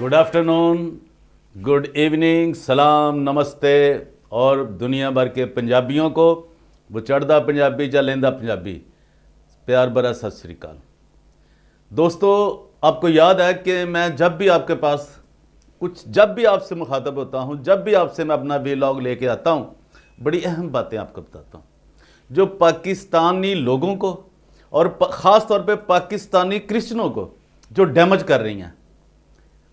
Good afternoon, good evening, सलाम, नमस्ते और दुनिया भर के पंजाबियों को वो चढ़दा पंजाबी या लेंदा पंजाबी प्यार भरा सत श्री अकाल। दोस्तों, आपको याद है कि मैं जब भी आपके पास जब भी आपसे मुखातब होता हूँ, जब भी आपसे मैं अपना वीलॉग लेके आता हूँ, बड़ी अहम बातें आपको बताता हूँ जो पाकिस्तानी लोगों को और ख़ास तौर पे पाकिस्तानी क्रिश्चियनों को जो डैमेज कर रही हैं।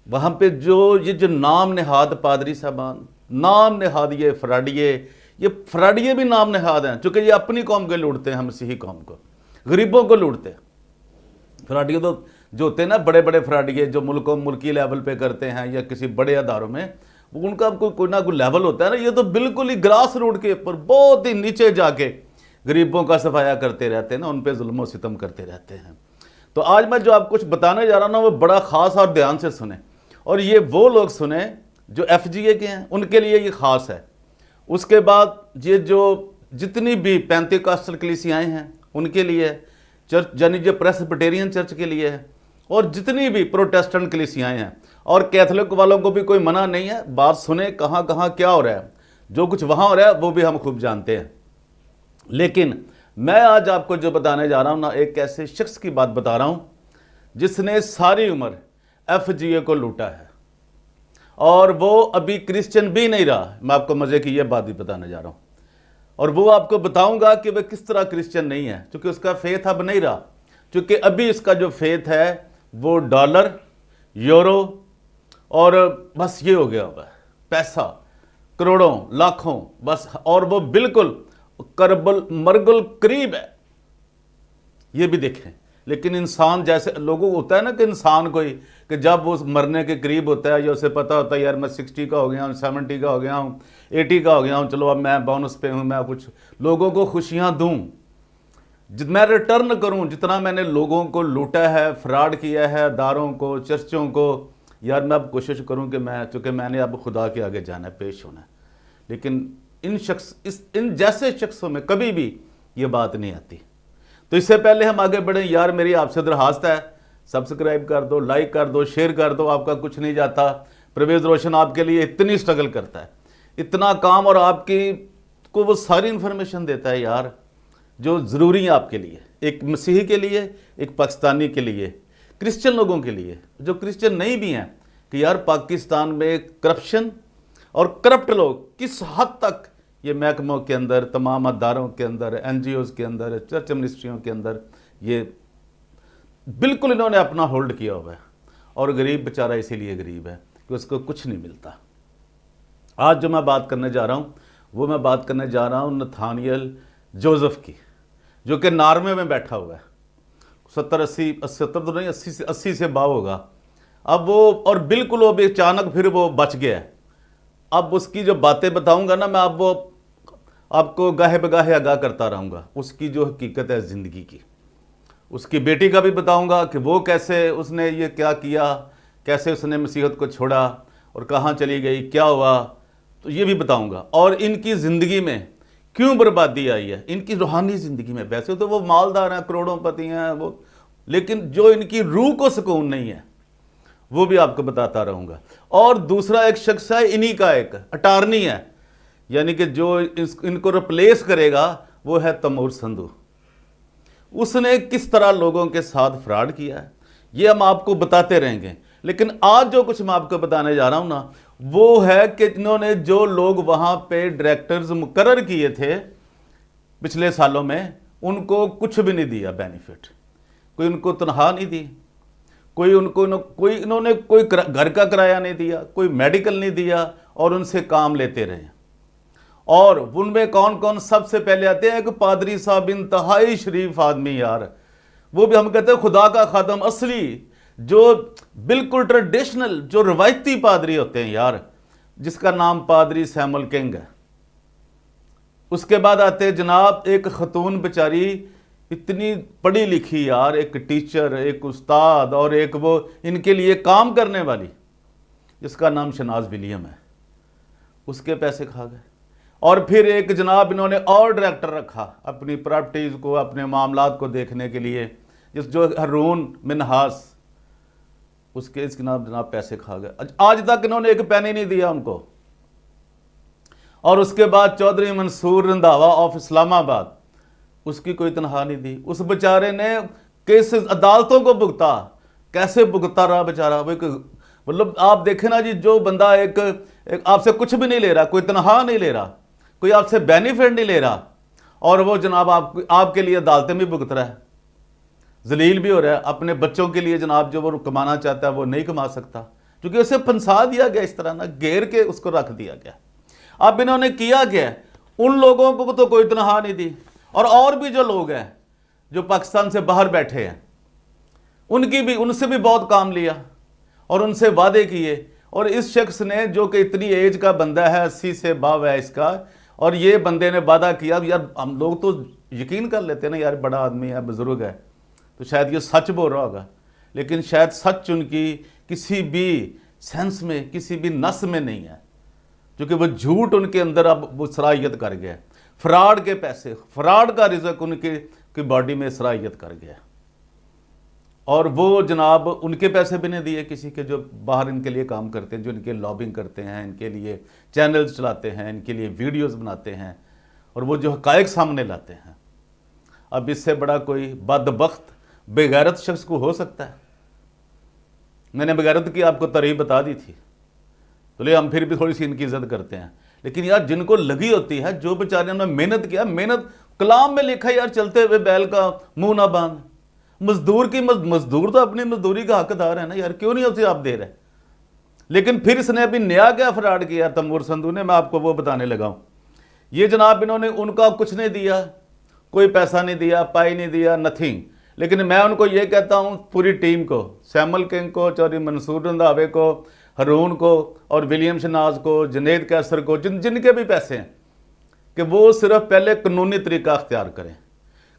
वहाँ पे जो नाम नेहाद पादरी साहबान, नाम नेहाद ये फराडिये भी नाम नेहाद हैं, चूँकि ये अपनी कौम को लूटते हैं, हम मसीही कौम को, गरीबों को लूटते हैं। फराडिये तो जो होते हैं ना, बड़े बड़े फराडिये जो मुल्की लेवल पे करते हैं या किसी बड़े अदारों में, उनका कोई ना कोई लेवल होता है ना। ये तो बिल्कुल ही ग्रास रूट के ऊपर बहुत ही नीचे जाके गरीबों का सफाया करते रहते हैं ना, उन पर जुल्म सितम करते रहते हैं। तो आज मैं जो आपको कुछ बताने जा रहा हूँ ना, वो बड़ा ख़ास और ध्यान से सुने, और ये वो लोग सुने जो FGA के हैं, उनके लिए ये ख़ास है। उसके बाद ये जो जितनी भी पेंतिकॉस्टल कलीसियाएँ हैं उनके लिए, चर्च यानी जो प्रेस्बिटेरियन चर्च के लिए है, और जितनी भी प्रोटेस्टेंट कलीसियाएँ हैं, और कैथोलिक वालों को भी कोई मना नहीं है। बात सुने, कहाँ कहाँ क्या हो रहा है, जो कुछ वहाँ हो रहा है वो भी हम खूब जानते हैं। लेकिन मैं आज आपको जो बताने जा रहा हूँ ना, एक ऐसे शख्स की बात बता रहा हूँ जिसने सारी उम्र FGA को लूटा है, और वो अभी क्रिश्चियन भी नहीं रहा। मैं आपको मज़े की ये बात भी बताने जा रहा हूँ, और वो आपको बताऊंगा कि वह किस तरह क्रिश्चियन नहीं है, क्योंकि उसका फेथ अब नहीं रहा। क्योंकि अभी इसका जो फेथ है वो डॉलर, यूरो और बस ये हो गया हुआ है, पैसा, करोड़ों, लाखों बस, और वो बिल्कुल करबल मरगुल करीब है, ये भी देखें। लेकिन इंसान जैसे लोगों को होता है ना कि इंसान कोई कि जब वो मरने के करीब होता है या उसे पता होता है यार मैं 60 का हो गया हूँ, 70 का हो गया हूँ, 80 का हो गया हूँ, चलो अब मैं बोनस पे हूँ, मैं कुछ लोगों को खुशियाँ दूँ, मैं रिटर्न करूँ जितना मैंने लोगों को लूटा है, फ्रॉड किया है, दारों को, चर्चों को। यार मैं अब कोशिश करूँ कि चूँकि मैंने अब खुदा के आगे जाना है, पेश होना है। लेकिन इन जैसे शख्सों में कभी भी ये बात नहीं आती। तो इससे पहले हम आगे बढ़ें, यार मेरी आपसे दरखास्त है, सब्सक्राइब कर दो, लाइक कर दो, शेयर कर दो, आपका कुछ नहीं जाता। परवेज़ रोशन आपके लिए इतनी स्ट्रगल करता है, इतना काम, और आपकी को वो सारी इन्फॉर्मेशन देता है यार जो ज़रूरी है आपके लिए, एक मसीही के लिए, एक पाकिस्तानी के लिए, क्रिश्चियन लोगों के लिए, जो क्रिश्चियन नहीं भी हैं, कि यार पाकिस्तान में करप्शन और करप्ट लोग किस हद तक ये महकमों के अंदर, तमाम अदारों के अंदर, NGOs के अंदर, चर्च मिनिस्ट्रियों के अंदर, ये बिल्कुल इन्होंने अपना होल्ड किया हुआ है। और गरीब बेचारा इसीलिए गरीब है कि उसको कुछ नहीं मिलता। आज जो मैं बात करने जा रहा हूँ वो मैं बात करने जा रहा हूँ नथानियल जोसेफ की, जो कि नॉर्वे में बैठा हुआ है। 70 तो नहीं, 80 से बाव होगा अब वो, और बिल्कुल वो भी अचानक फिर वो बच गया है। अब उसकी जो बातें बताऊंगा ना मैं, अब वो आपको गाहे बगाहे आगाह करता रहूँगा उसकी जो हकीकत है ज़िंदगी की। उसकी बेटी का भी बताऊंगा कि वो कैसे उसने ये क्या किया, कैसे उसने मसीहत को छोड़ा और कहाँ चली गई, क्या हुआ, तो ये भी बताऊंगा। और इनकी ज़िंदगी में क्यों बर्बादी आई है, इनकी रूहानी ज़िंदगी में। वैसे तो वो मालदार हैं, करोड़ोंपति हैं वो, लेकिन जो इनकी रूह को सुकून नहीं है वो भी आपको बताता रहूँगा। और दूसरा एक शख्स है, इन्हीं का एक अटार्नी है, यानी कि जो इनको रिप्लेस करेगा वो है तैमूर संधू। उसने किस तरह लोगों के साथ फ्रॉड किया है ये हम आपको बताते रहेंगे। लेकिन आज जो कुछ मैं आपको बताने जा रहा हूँ ना, वो है कि इन्होंने जो लोग वहाँ पे डायरेक्टर्स मुकर्रर किए थे पिछले सालों में, उनको कुछ भी नहीं दिया बेनिफिट, कोई उनको तनख्वाह नहीं दी, इन्होंने कोई घर का किराया नहीं दिया, कोई मेडिकल नहीं दिया, और उनसे काम लेते रहे। और उनमें कौन कौन सबसे पहले आते हैं कि पादरी साहब इंतहाई शरीफ आदमी यार, वो भी हम कहते हैं खुदा का खादम असली, जो बिल्कुल ट्रेडिशनल, जो रवायती पादरी होते हैं यार, जिसका नाम पादरी सैमुअल किंग है। उसके बाद आते हैं जनाब एक खतून बेचारी इतनी पढ़ी लिखी यार, एक टीचर, एक उस्ताद, और एक वो इनके लिए काम करने वाली जिसका नाम शनाज विलियम है, उसके पैसे खा गए। और फिर एक जनाब इन्होंने और डायरेक्टर रखा अपनी प्रॉपर्टीज़ को, अपने मामलात को देखने के लिए, जो हारून मिन्हास, उसके इस जनाब पैसे खा गए। आज तक इन्होंने एक पैनी नहीं दिया उनको। और उसके बाद चौधरी मंसूर रंधावा ऑफ इस्लामाबाद, उसकी कोई तनख्वाह नहीं दी। उस बेचारे ने केस अदालतों को भुगता, कैसे भुगता रहा बेचारा। वो मतलब आप देखें ना जी, जो बंदा एक आपसे कुछ भी नहीं ले रहा, कोई तनख्वाह नहीं ले रहा, कोई आपसे बेनिफिट नहीं ले रहा, और वो जनाब आपके लिए अदालतें भी भुगत रहा है, जलील भी हो रहा है। अपने बच्चों के लिए जनाब जो वो कमाना चाहता है वो नहीं कमा सकता, क्योंकि उसे फंसा दिया गया, इस तरह ना घेर के उसको रख दिया गया। अब इन्होंने किया क्या, उन लोगों को तो कोई तनख्वाह नहीं दी, और भी जो लोग हैं जो पाकिस्तान से बाहर बैठे हैं उनसे भी बहुत काम लिया और उनसे वादे किए। और इस शख्स ने, जो कि इतनी एज का बंदा है, 80 से बाव है इसका, और ये बंदे ने वादा किया, यार हम लोग तो यकीन कर लेते हैं ना, यार बड़ा आदमी है, बुजुर्ग है, तो शायद ये सच बोल रहा होगा, लेकिन शायद सच उनकी किसी भी सेंस में, किसी भी नस में नहीं है, क्योंकि वो झूठ उनके अंदर अब वो सराहियत कर गया। फ्रॉड के पैसे, फ्रॉड का रिजक उनकी बॉडी में सराहियत कर गया। और वो जनाब उनके पैसे भी नहीं दिए किसी के, जो बाहर इनके लिए काम करते हैं, जो इनके लॉबिंग करते हैं, इनके लिए चैनल्स चलाते हैं, इनके लिए वीडियोस बनाते हैं, और वो जो हकायक सामने लाते हैं। अब इससे बड़ा कोई बदबख्त बेगैरत शख्स को हो सकता है? मैंने बेगैरत की आपको तारीफ बता दी थी, तो ले हम फिर भी थोड़ी सी इनकी इज्जत करते हैं। लेकिन यार जिनको लगी होती है, जो बेचारे ने मेहनत किया, मेहनत कलाम में लिखा, यार चलते हुए बैल का मुंह ना बांध। मजदूर तो अपनी मजदूरी का हकदार है ना यार, क्यों नहीं उसे आप दे रहे? लेकिन फिर इसने अभी नया क्या फ्रॉड किया तैमूर संधू ने, मैं आपको वो बताने लगा हूं। ये जनाब इन्होंने उनका कुछ नहीं दिया, कोई पैसा नहीं दिया, पाई नहीं दिया, नथिंग। लेकिन मैं उनको ये कहता हूं, पूरी टीम को, सैमुअल किंग को, चौधरी मंसूर रंधावे को, हरून को, और विलियम शहनाज को, जुनैद कैसर को, जिनके भी पैसे हैं, कि वो सिर्फ पहले कानूनी तरीका अख्तियार करें,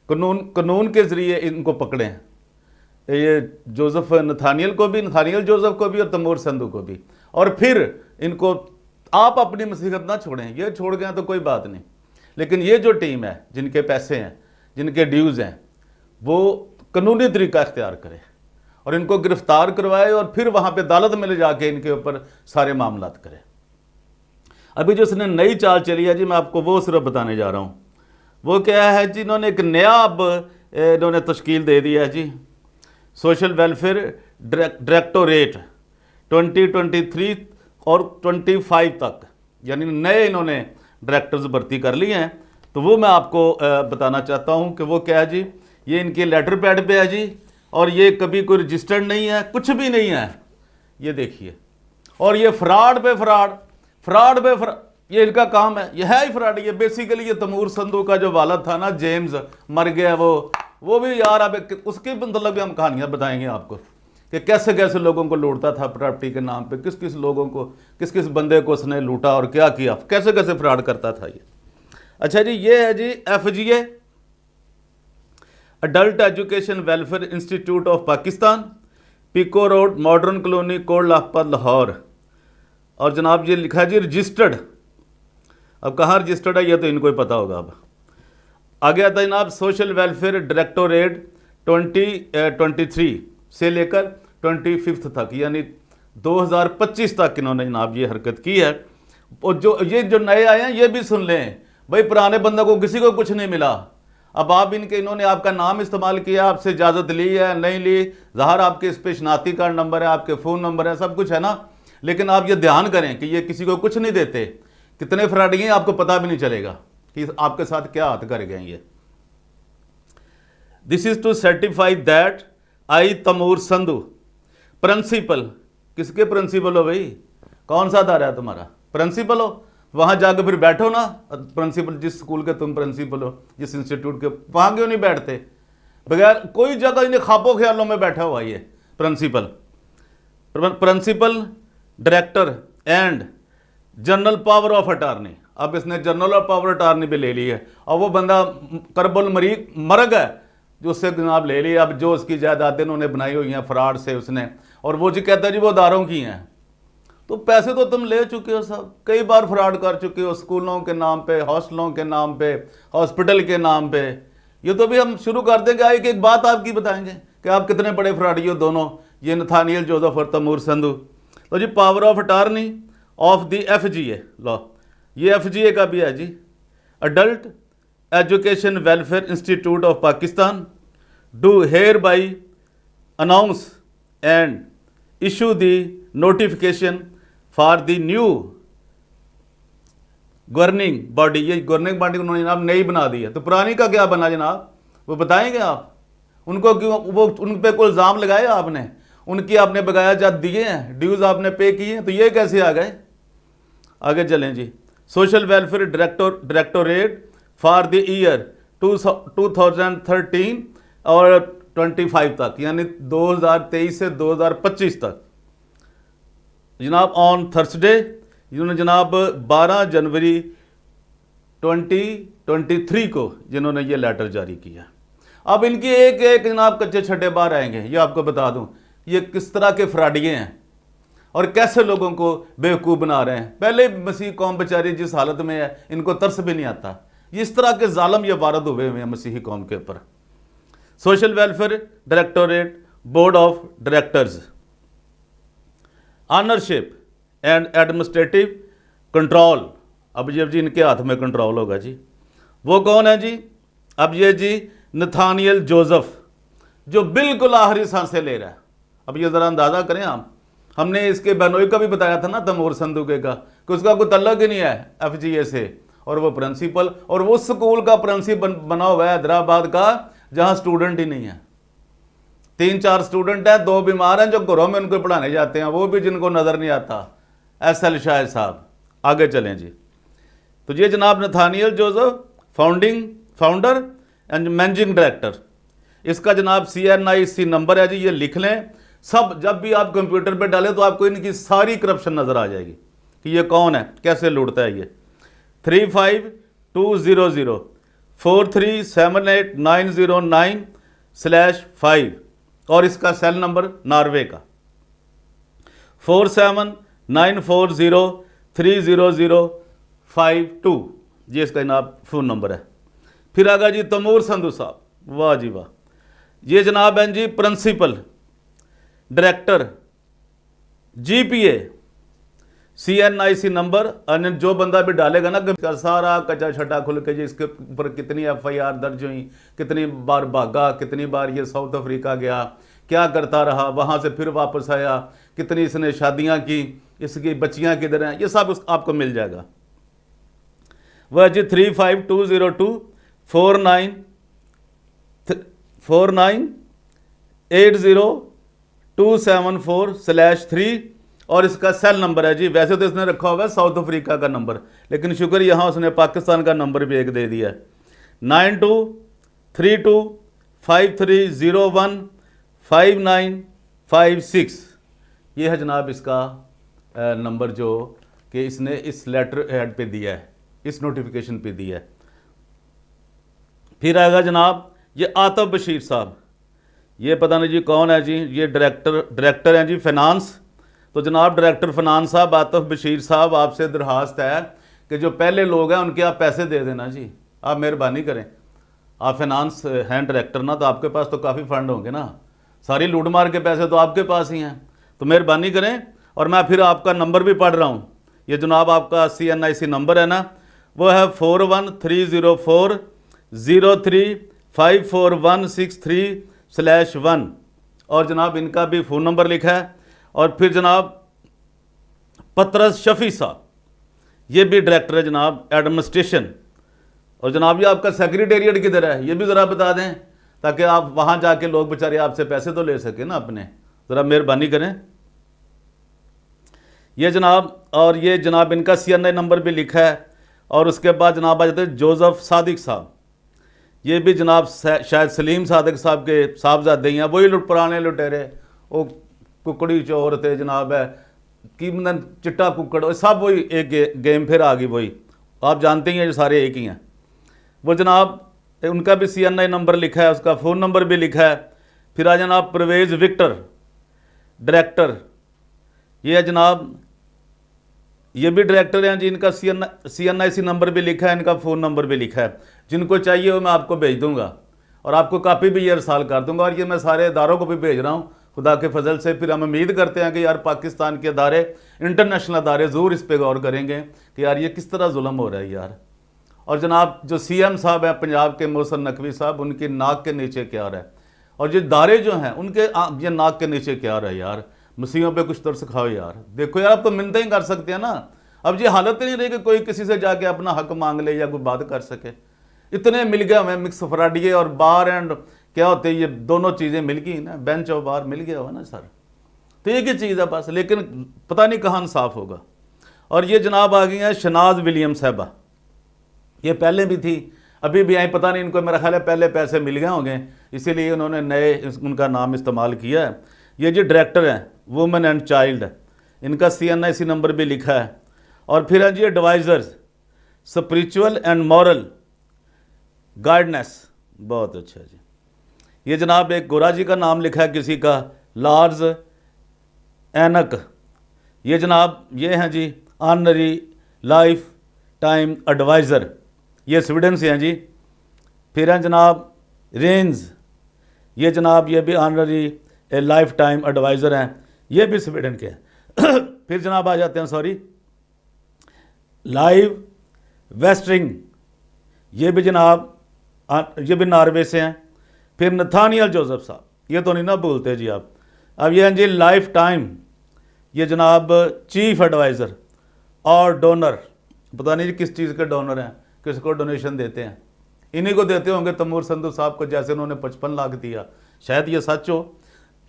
कानून के ज़रिए इनको पकड़ें। ये जोसेफ नथानियल जोसेफ को भी और तैमूर संधू को भी। और फिर इनको आप अपनी मसीहत ना छोड़ें, ये छोड़ गए तो कोई बात नहीं, लेकिन ये जो टीम है, जिनके पैसे हैं, जिनके ड्यूज़ हैं, वो कानूनी तरीका अख्तियार करे और इनको गिरफ्तार करवाए, और फिर वहाँ पे अदालत में ले जाके इनके ऊपर सारे मामलात करे। अभी जो इसने नई चाल चली है जी, मैं आपको वो सिर्फ बताने जा रहा हूँ। वो क्या है जी, इन्होंने एक नया अब इन्होंने तश्कील दे दिया है जी, सोशल वेलफेयर डायरेक्टोरेट 2023 और 25 तक, यानी नए इन्होंने डायरेक्टर्स भर्ती कर लिए हैं। तो वो मैं आपको बताना चाहता हूँ कि वो क्या है जी, ये इनके लेटर पैड पे है जी, और ये कभी कोई रजिस्टर्ड नहीं है, कुछ भी नहीं है, ये देखिए। और ये फ्रॉड पे फ्रॉड, ये इनका काम है, ये है ही फ्रॉड। ये बेसिकली ये तैमूर संधू का जो वालिद था ना, जेम्स, मर गया वो भी यार, अब उसकी मतलब भी हम कहानियां बताएंगे आपको कि कैसे कैसे लोगों को लूटता था प्रॉपर्टी के नाम पे, किस किस लोगों को, किस किस बंदे को उसने लूटा और क्या किया, कैसे कैसे फ्रॉड करता था ये। अच्छा जी, ये है जी FGA, adult education welfare institute of Pakistan, Piko road, modern colony, Kot Lahore, Lahore. और जनाब ये लिखा है जी रजिस्टर्ड। अब कहाँ रजिस्टर्ड है ये तो इनको ही पता होगा। अब आगे आता है जनाब सोशल वेलफेयर डायरेक्टोरेट 2023 से लेकर 25 तक, यानी 2025 तक इन्होंने जनाब ये हरकत की है। और जो नए आए हैं ये भी सुन लें भाई, पुराने बंदों को किसी को कुछ नहीं मिला। अब आप इन्होंने आपका नाम इस्तेमाल किया, आपसे इजाज़त ली है नहीं ली, ज़ाहिर आपके इस पे शनाख्ती कार्ड नंबर है, आपके फ़ोन नंबर है, सब कुछ है ना, लेकिन आप ये ध्यान करें कि ये किसी को कुछ नहीं देते। कितने फ्रॉडी हैं आपको पता भी नहीं चलेगा कि आपके साथ क्या हाथ कर गए ये। This is to certify that I Taimur Sandhu principal, किसके प्रिंसिपल हो भाई, कौन सा अदारा है तुम्हारा, प्रिंसिपल हो, वहां जाकर फिर बैठो ना, प्रिंसिपल जिस स्कूल के तुम प्रिंसिपल हो, जिस इंस्टीट्यूट के, वहां क्यों नहीं बैठते? बगैर कोई जगह इन्हें ख्वाबों ख्यालों में बैठा हुआ ये principal director and general power of attorney. अब इसने जनरल पावर अटार्नी भी ले ली है, और वो बंदा करबल मरग है जो उससे जनाब ले ली। अब जो उसकी जायदादें उन्होंने बनाई हुई हैं फ्रॉड से उसने, और वो जी कहता है जी वो अदारों की हैं, तो पैसे तो तुम ले चुके हो सब, कई बार फ्रॉड कर चुके हो, स्कूलों के नाम पे, हॉस्टलों के नाम पे, हॉस्पिटल के नाम पे। ये तो भी हम शुरू कर देंगे, एक एक बात आपकी बताएंगे कि आप कितने बड़े फ्रॉडी हो दोनों, ये नथानियल जोसेफ और तैमूर संधू। तो जी power of attorney of the FGA law, ये FGA का भी है जी, adult education welfare institute of Pakistan do hereby announce and issue the notification for the new governing body. ये गवर्निंग बॉडी उन्होंने जनाब नई बना दी है, तो पुरानी का क्या बना जनाब, वो बताएंगे आप? उनको क्यों, वो उन पे कोई इल्ज़ाम लगाए आपने, उनकी आपने बकाया जात दिए हैं, ड्यूज़ आपने पे किए हैं, तो ये कैसे आ गए? आगे चलें जी। Social welfare directorate for the year 2013 और 25 तक, यानी 2023 से 2025 तक जनाब ऑन थर्सडे जिन्होंने जनाब 12 जनवरी 2023 को जिन्होंने ये लेटर जारी किया। अब इनकी एक एक जनाब कच्चे छड्डे बाहर आएंगे, ये आपको बता दूं ये किस तरह के फ्राडिये हैं और कैसे लोगों को बेवकूफ़ बना रहे हैं। पहले मसीह कौम बेचारी जिस हालत में है, इनको तरस भी नहीं आता। इस तरह के जालम ये वारद हुए हुए हैं मसीही कौम के ऊपर। Social welfare directorate board of directors ownership and administrative control, अब ये जी इनके हाथ में कंट्रोल होगा जी। वो कौन है जी? अब ये जी नथानियल जोसेफ, जो बिल्कुल आखिरी सांसें ले रहा है। अब ये ज़रा अंदाज़ा करें आप, हमने इसके बहनोई का भी बताया था ना, तैमूर संधू का, कि उसका कोई तल्लक ही नहीं है FGA से, और वो प्रिंसिपल और वो स्कूल का प्रिंसिपल बना हुआ है हैदराबाद का, जहाँ स्टूडेंट ही नहीं है। 3-4 स्टूडेंट हैं, 2 बीमार हैं जो घरों में उनको पढ़ाने जाते हैं, वो भी जिनको नज़र नहीं आता। SL शाहिद साहब। आगे चलें जी। तो ये जनाब Nathaniel Joseph founder and managing director, इसका जनाब CNIC नंबर है जी, ये लिख लें। सब जब भी आप कंप्यूटर पे डालें तो आपको इनकी सारी करप्शन नज़र आ जाएगी कि ये कौन है, कैसे लूटता है ये। 352004378909/5 और इसका सेल नंबर नॉर्वे का 4794030052, ये इसका जनाब फ़ोन नंबर है। फिर आगा जी तैमूर संधू साहब, वाह जी वाह, ये जनाब हैं जी principal director GPA CNIC number. जो बंदा भी डालेगा ना कि सारा कच्चा छटा खुल के जी, इसके ऊपर कितनी FIR दर्ज हुई, कितनी बार भागा, कितनी बार ये साउथ अफ्रीका गया, क्या करता रहा, वहाँ से फिर वापस आया, कितनी इसने शादियाँ की, इसकी बच्चियाँ किधर हैं, ये सब आपको मिल जाएगा। वह जी 352024980274/3 और इसका सेल नंबर है जी। वैसे तो इसने रखा होगा साउथ अफ्रीका का नंबर, लेकिन शुक्र यहाँ उसने पाकिस्तान का नंबर भी एक दे दिया है। 923253015956, ये है जनाब इसका नंबर जो कि इसने इस लेटर हेड पे दिया है, इस नोटिफिकेशन पे दिया है। फिर आएगा जनाब ये आतिफ बशीर साहब, ये पता नहीं जी कौन है जी, ये डायरेक्टर हैं जी फाइनेंस। तो जनाब डायरेक्टर फाइनेंस साहब आतिफ बशीर साहब, आपसे दरख्वास्त है कि जो पहले लोग हैं उनके आप पैसे दे देना जी, आप मेहरबानी करें। आप फाइनेंस हैं डायरेक्टर ना, तो आपके पास तो काफ़ी फंड होंगे ना, सारी लूट मार के पैसे तो आपके पास ही हैं, तो मेहरबानी करें। और मैं फिर आपका नंबर भी पढ़ रहा हूँ, ये जनाब आपका CNIC नंबर है ना, वो है 413040354163/1 और जनाब इनका भी फ़ोन नंबर लिखा है। और फिर जनाब पतरस शफ़ी साहब, ये भी डायरेक्टर है जनाब एडमिनिस्ट्रेशन। और जनाब ये आपका सेक्रेटेरिएट किधर है, ये भी ज़रा बता दें, ताकि आप वहाँ जाके लोग बेचारे आपसे पैसे तो ले सकें ना अपने, ज़रा मेहरबानी करें। ये जनाब, और ये जनाब इनका CNI नंबर भी लिखा है। और उसके बाद जनाब आ जाते हैं जोसेफ सादिक साहब, ये भी जनाब शायद सलीम सादिक साहब के साहबजादे हैं, वही पुराने लुटेरे, वो कुकड़ी चोर थे जनाब है कि मतलब चिट्टा कुकड़, सब वही एक गेम फिर आ गई वही, आप जानते ही हैं, जो सारे एक ही हैं। वो जनाब उनका भी CNI नंबर लिखा है, उसका फ़ोन नंबर भी लिखा है। फिर आ जनाब परवेज़ विक्टर डायरेक्टर, ये है जनाब, ये भी डायरेक्टर हैं जी, इनका CNIC नंबर भी लिखा है, इनका फ़ोन नंबर भी लिखा है। जिनको चाहिए वो मैं आपको भेज दूंगा और आपको कापी भी ये इरसाल कर दूंगा, और ये मैं सारे इदारों को भी भेज रहा हूँ, खुदा के फजल से फिर हम उम्मीद करते हैं कि यार पाकिस्तान के अदारे, इंटरनेशनल अदारे ज़रूर इस पे गौर करेंगे कि यार ये किस तरह जुल्म हो रहा है यार। और जनाब जो CM साहब हैं पंजाब के, मोहसिन नकवी साहब, उनकी नाक के नीचे क्या रहा है, और ये दारे जो हैं उनके ये नाक के नीचे क्या रहा है यार। मसीहों पे कुछ तरस खाओ यार। देखो यार, आप तो मिन्नतें ही कर सकते हैं ना। अब ये हालत ही नहीं रही कि कोई किसी से जाके अपना हक मांग ले या कोई बात कर सके। इतने मिल गए हमें मिक्स फराडिये और बार एंड क्या होते हैं, ये दोनों चीज़ें मिल गई ना, बेंच और बार मिल गया हुआ ना सर। तो एक ही चीज़ है बस, लेकिन पता नहीं कहाँ इंसाफ होगा। और ये जनाब आ गई हैं शनाज विलियम साहबा, ये पहले भी थी, अभी भी आई, पता नहीं इनको मेरा ख्याल है पहले पैसे मिल गए होंगे इसीलिए उन्होंने नए उनका नाम इस्तेमाल किया है। ये जो डायरेक्टर हैं वुमेन एंड चाइल्ड, इनका CNIC नंबर भी लिखा है। और फिर है जी advisers spiritual and moral guidance, बहुत अच्छा जी। ये जनाब एक गोरा जी का नाम लिखा है किसी का, लार्ज एनक। ये जनाब ये हैं जी ऑनरी लाइफ टाइम एडवाइज़र, ये स्वीडन से हैं जी। फिर हैं जनाब रेंज, ये जनाब ये भी ऑनरी लाइफ टाइम एडवाइज़र हैं, ये भी स्वीडन के हैं। फिर जनाब आ जाते हैं सॉरी लाइव वेस्टरिंग, ये भी जनाब ये भी नॉर्वे से हैं। फिर नथानियल जोसेफ साहब, ये तो नहीं ना बोलते जी आप। अब ये हैं जी लाइफ टाइम, ये जनाब चीफ एडवाइज़र और डोनर, पता नहीं जी किस चीज़ के डोनर हैं, किसको डोनेशन देते हैं। इन्हीं को देते होंगे तमूर संधू साहब को, जैसे उन्होंने 55 लाख दिया। शायद ये सच हो,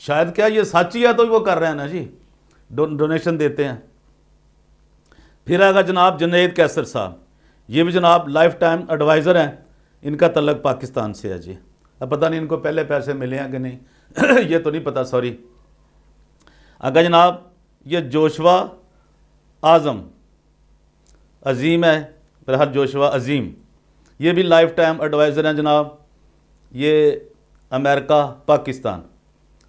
शायद क्या ये सच ही है तो वो कर रहे हैं ना जी, डोनेशन देते हैं। फिर आएगा जनाब जुनैद कैसर साहब, ये भी जनाब लाइफ टाइम एडवाइज़र हैं, इनका तल्लक पाकिस्तान से है जी। अब पता नहीं इनको पहले पैसे मिले हैं कि नहीं ये तो नहीं पता, सॉरी। आगे जनाब ये जोशवा आज़म अजीम है, बहर जोशवा अजीम, ये भी लाइफ टाइम एडवाइज़र हैं जनाब, ये अमेरिका पाकिस्तान।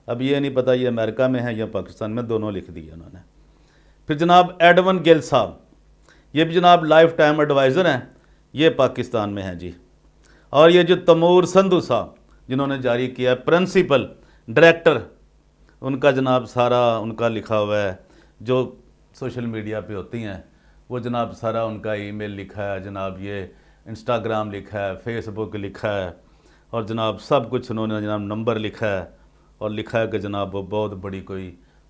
अब ये नहीं पता ये अमेरिका में है या पाकिस्तान में, दोनों लिख दिए उन्होंने। फिर जनाब एडवन गिल साहब, ये भी जनाब लाइफ टाइम एडवाइज़र हैं, ये पाकिस्तान में हैं जी। और ये जो तमूर संधू साहब जिन्होंने जारी किया प्रिंसिपल डायरेक्टर, उनका जनाब सारा उनका लिखा हुआ है, जो सोशल मीडिया पे होती हैं वो जनाब सारा उनका ईमेल लिखा है जनाब, ये इंस्टाग्राम लिखा है, फेसबुक लिखा है, और जनाब सब कुछ उन्होंने जनाब नंबर लिखा है, और लिखा है कि जनाब वो बहुत बड़ी कोई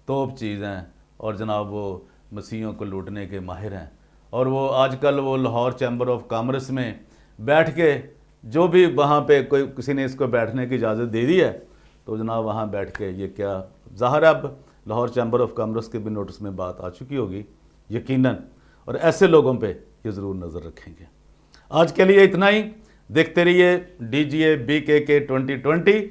तोप चीज़ हैं, और जनाब वो मसीहों को लूटने के माहिर हैं। और वो आजकल वो लाहौर चैम्बर ऑफ कॉमर्स में बैठ के, जो भी वहाँ पे कोई किसी ने इसको बैठने की इजाज़त दे दी है, तो जनाब वहाँ बैठ के ये क्या, ज़ाहिर अब लाहौर चैम्बर ऑफ कॉमर्स के भी नोटिस में बात आ चुकी होगी यकीनन, और ऐसे लोगों पे ये ज़रूर नज़र रखेंगे। आज के लिए इतना ही। देखते रहिए DGA BKK 2020,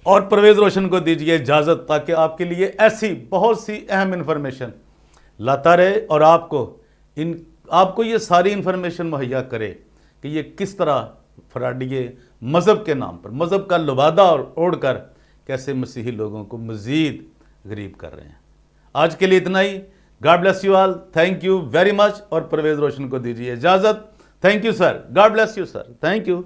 और परवेज़ रोशन को दीजिए इजाज़त, ताकि आपके लिए ऐसी बहुत सी अहम इन्फॉर्मेशन लाता रहे और आपको ये सारी इन्फॉर्मेशन मुहैया करे कि ये किस तरह फराडिये मज़हब के नाम पर, मज़हब का लुबादा ओढ़ कर कैसे मसीही लोगों को मज़ीद गरीब कर रहे हैं। आज के लिए इतना ही। God bless you all, thank you very much, और परवेज़ रोशन को दीजिए इजाज़त। Thank you sir, God bless you sir, thank you.